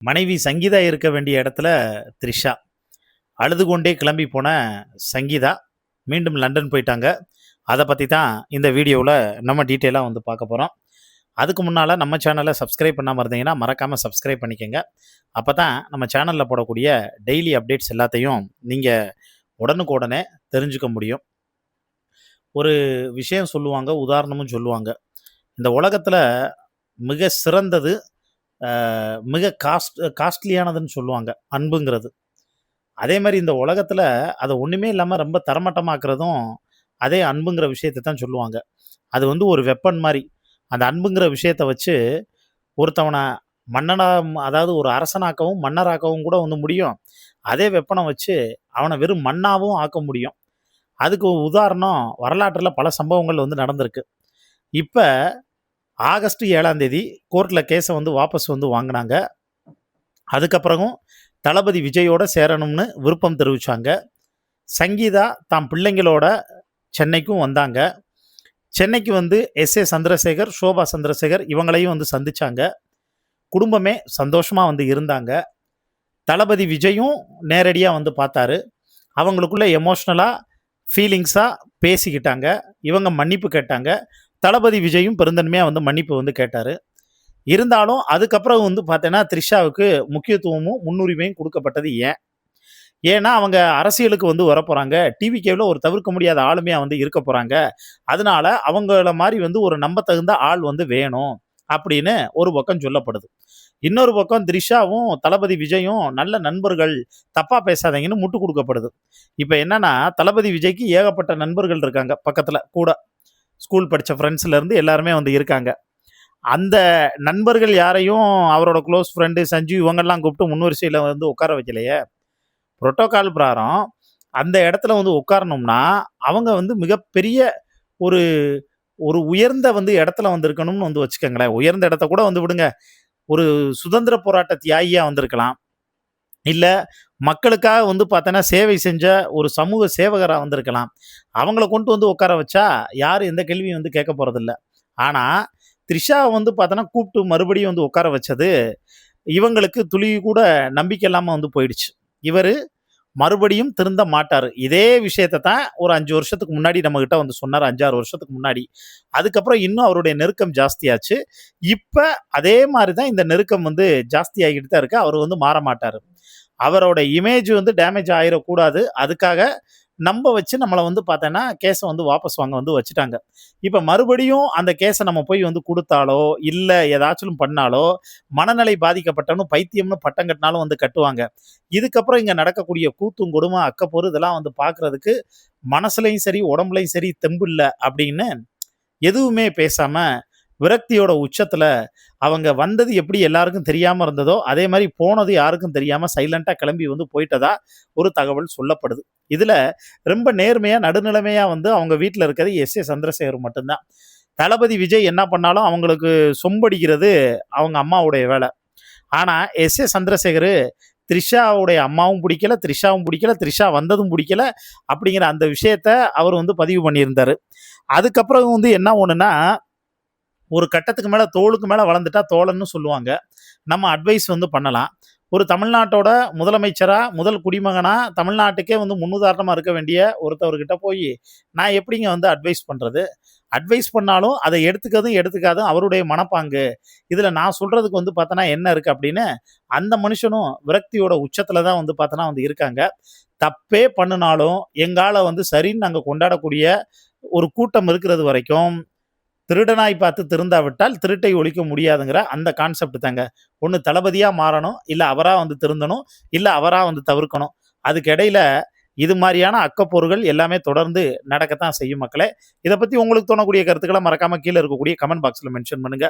மனைவி சங்கீதா இருக்க வேண்டிய இடத்துல த்ரிஷா. அழுது கொண்டே கிளம்பி போன சங்கீதா மீண்டும் லண்டன் போயிட்டாங்க. அத பத்தி தான் இந்த வீடியோவுல நம்ம டீட்டெயிலா வந்து பார்க்க போறோம். அதுக்கு முன்னால நம்ம சேனல சப்ஸ்கிரைப் பண்ணாம இருந்தீங்கன்னா, மறக்காம சப்ஸ்கிரைப் பண்ணிக்கங்க. அப்பதான் நம்ம சேனல்ல போடக்கூடிய டெய்லி அப்டேட்ஸ் எல்லாத்தையும் நீங்க உடனுக்குடனே தெரிஞ்சுக்க முடியும். ஒரு விஷயம் சொல்லுவாங்க, உதாரணமும் சொல்லுவாங்க. இந்த உலகத்துல மிக சிறந்தது, அ மிக காஸ்ட்லியானதுன்னு சொல்லுவாங்க, அன்புங்கிறது. அதே மாரி இந்த உலகத்துல அத ஒண்ணுமே இல்லாம ரொம்ப தரமட்டமாக்குறதும், அதே அன்புங்கிற விஷயத்த தான் சொல்லுவாங்க. அது வந்து ஒரு வெப்பன் மாரி. அந்த அன்புங்கிற விஷயத்த வச்சு ஒருத்தவன மன்னனா, அதாவது ஒரு அரசனாக்கவும், மன்னராக்கவும் கூட வந்து முடியும். அதே வெப்பன வச்சு அவன வெறும் மண்ணாவும் ஆக்க முடியும். அதுக்கு ஒரு உதாரணம் வரலாற்றுல பல சம்பவங்கள் வந்து நடந்திருக்கு. இப்ப ஆகஸ்ட் 7ஆம் தேதி கோர்ட்ல கேஸ வந்து வாபஸ் வந்து வாங்குனாங்க. அதுக்கப்புறமும் தளபதி விஜயோட சேரணும்னு விருப்பம் தெரிவிச்சாங்க. சங்கீதா தாம் பிள்ளைங்களோட சென்னைக்கும் வந்தாங்க. சென்னைக்கு வந்து எஸ்.ஏ. சந்திரசேகர், ஷோபா சந்திரசேகர் இவங்களையும் வந்து சந்திச்சாங்க. குடும்பமே சந்தோஷமா வந்து இருந்தாங்க. தளபதி விஜயும் நேரடியா வந்து பார்த்தாரு. அவங்களுக்குள்ள எமோஷனலா, ஃபீலிங்ஸா பேசிக்கிட்டாங்க. இவங்க மன்னிப்பு கேட்டாங்க. தளபதி விஜயும் பெருந்தன்மையா வந்து மன்னிப்பு வந்து கேட்டாரு. இருந்தாலும் அதுக்கப்புறம் வந்து பார்த்தேன்னா, த்ரிஷாவுக்கு முக்கியத்துவமும், முன்னுரிமையும் குடுக்கப்பட்டது ஏன்? ஏன்னா, அவங்க அரசியலுக்கு வந்து வரப்போறாங்க. டிவிகேல ஒரு தவிர்க்க முடியாத ஆளுமையா வந்து இருக்க போறாங்க. அதனால அவங்கள மாரி வந்து ஒரு நம்பத்தகுந்த ஆள் வந்து வேணும். அப்படின்னு ஒரு பக்கம் சொல்லப்படுது. இன்னொரு பக்கம் த்ரிஷாவும், தளபதி விஜயும் நல்ல நண்பர்கள். தப்பா பேசாதீங்கன்னு முட்டு குடுக்கப்படுது. இப்ப என்னன்னா, தளபதி விஜய்க்கு ஏகப்பட்ட நண்பர்கள் இருக்காங்க பக்கத்துல கூட. ஸ்கூல் படிச்ச ஃப்ரெண்ட்ஸ்ல இருந்து எல்லாருமே வந்து இருக்காங்க. அந்த நண்பர்கள் யாரையும் அவரோட குளோஸ் ஃப்ரெண்டு சஞ்சு இவங்கெல்லாம் கூப்பிட்டு முன்வரிசையில வந்து உட்கார வைக்கலையே. புரோட்டோகால் பிரகாரம் அந்த இடத்துல வந்து உட்காரணும்னா, அவங்க வந்து மிகப்பெரிய ஒரு ஒரு உயர்ந்த வந்து இடத்துல வந்து இருக்கணும்னு வந்து வச்சுக்கங்களேன். உயர்ந்த இடத்த கூட வந்து விடுங்க. ஒரு சுதந்திர போராட்ட தியாகியா வந்திருக்கலாம். இல்ல மக்களுக்காக வந்து பார்த்தோன்னா, சேவை செஞ்ச ஒரு சமூக சேவகரா வந்திருக்கலாம். அவங்கள கொண்டு வந்து உட்கார வச்சா, யாரும் எந்த கேள்வியும் வந்து கேட்க போறதில்ல. ஆனா, த்ரிஷாவ வந்து பார்த்தோன்னா, கூப்ட்டு மறுபடியும் வந்து உட்கார வச்சது, இவங்களுக்கு துளி கூட நம்பிக்கை இல்லாம வந்து போயிடுச்சு. இவரு மறுபடியும் திருந்த மாட்டாரு. இதே விஷயத்த தான் ஒரு 5 வருஷத்துக்கு முன்னாடி நம்மகிட்ட வந்து சொன்னாரு. 5, 6 வருஷத்துக்கு முன்னாடி. அதுக்கப்புறம் இன்னும் அவருடைய நெருக்கம் ஜாஸ்தியாச்சு. இப்ப அதே மாரி தான் இந்த நெருக்கம் வந்து ஜாஸ்தியாகிட்டு தான் இருக்கு. அவரு வந்து மாற மாட்டாரு. அவரோட இமேஜ் வந்து டேமேஜ் ஆயிறக்கூடாது. அதுக்காக நம்ப வச்சு நம்மள வந்து பார்த்தேன்னா, கேஸ வந்து வாபஸ் வாங்க வந்து வச்சுட்டாங்க. இப்ப மறுபடியும் அந்த கேஸ நம்ம போய் வந்து குடுத்தாலோ, இல்ல ஏதாச்சும் பண்ணாலோ, மனநிலை பாதிக்கப்பட்டவனு பைத்தியம்னு பட்டம் கட்டினாலும் வந்து கட்டுவாங்க. இதுக்கப்புறம் இங்க நடக்கக்கூடிய கூத்தும், கொடும, அக்கப்போரு இதெல்லாம் வந்து பார்க்கறதுக்கு மனசுலயும் சரி, உடம்புலயும் சரி தெம்பு இல்ல அப்படின்னு எதுவுமே பேசாம, விரக்தியோட உச்சத்துல அவங்க வந்தது எப்படி எல்லாருக்கும் தெரியாம இருந்ததோ, அதே மாரி போனது யாருக்கும் தெரியாம சைலன்ட்டா கிளம்பி வந்து போயிட்டதா ஒரு தகவல் சொல்லப்படுது. இதுல ரொம்ப நேர்மையா, நடுநிலைமையா வந்து அவங்க வீட்ல இருக்கிறது எஸ்.ஏ. சந்திரசேகர் மட்டும் தான். தளபதி விஜய் என்ன பண்ணாலும் அவங்களுக்கு சொம்படிக்கிறது அவங்க அம்மாவுடைய வேல. ஆனா, எஸ்.ஏ. சந்திரசேகரு த்ரிஷாவுடைய அம்மாவும் புடிக்கல, த்ரிஷாவும் புடிக்கல, த்ரிஷா வந்ததும் புடிக்கல அப்படிங்கிற அந்த விஷயத்த அவர் வந்து பதிவு பண்ணியிருந்தாரு. அதுக்கப்புறம் வந்து என்ன ஒண்ணுன்னா, ஒரு கட்டத்துக்கு மேல தோளுக்கு மேல வளர்ந்துட்டா தோழன்னு சொல்லுவாங்க. நம்ம அட்வைஸ் வந்து பண்ணலாம். ஒரு தமிழ்நாட்டோட முதலமைச்சரா, முதல் குடிமகனா, தமிழ்நாட்டுக்கே வந்து முன்னுதாரணமா இருக்க வேண்டிய ஒருத்தவர்கிட்ட போயி, நான் எப்படிங்க வந்து அட்வைஸ் பண்றது? அட்வைஸ் பண்ணாலும் அத எடுத்துக்கிறதும், எடுத்துக்காததும் அவருடைய மனப்பாங்கு. இதுல நான் சொல்றதுக்கு வந்து பார்த்தோன்னா என்ன இருக்கு அப்படின்னு, அந்த மனுஷனும் விரக்தியோட உச்சத்துல தான் வந்து பார்த்தோன்னா வந்து இருக்காங்க. தப்பே பண்ணுனாலும், எங்க ஆள வந்து சரின்னு நாங்க கொண்டாடக்கூடிய ஒரு கூட்டம் இருக்கிறது வரைக்கும், திருடனாய் பார்த்து திருந்தாவிட்டால் திருட்டை ஒழிக்க முடியாதுங்கிற அந்த கான்செப்ட் தாங்க. ஒண்ணு தளபதியா மாறணும், இல்ல அவரா வந்து திருந்தணும், இல்ல அவரா வந்து தவிர்க்கணும். அதுக்கு இடையில இது மாரியான அக்கப்போர்கள் எல்லாமே தொடர்ந்து நடக்கத்தான் செய்யும் மக்களே. இத பத்தி உங்களுக்கு தோணக்கூடிய கருத்துக்கள மறக்காம கீழ இருக்கக்கூடிய கமெண்ட் பாக்ஸ்ல மென்ஷன் பண்ணுங்க.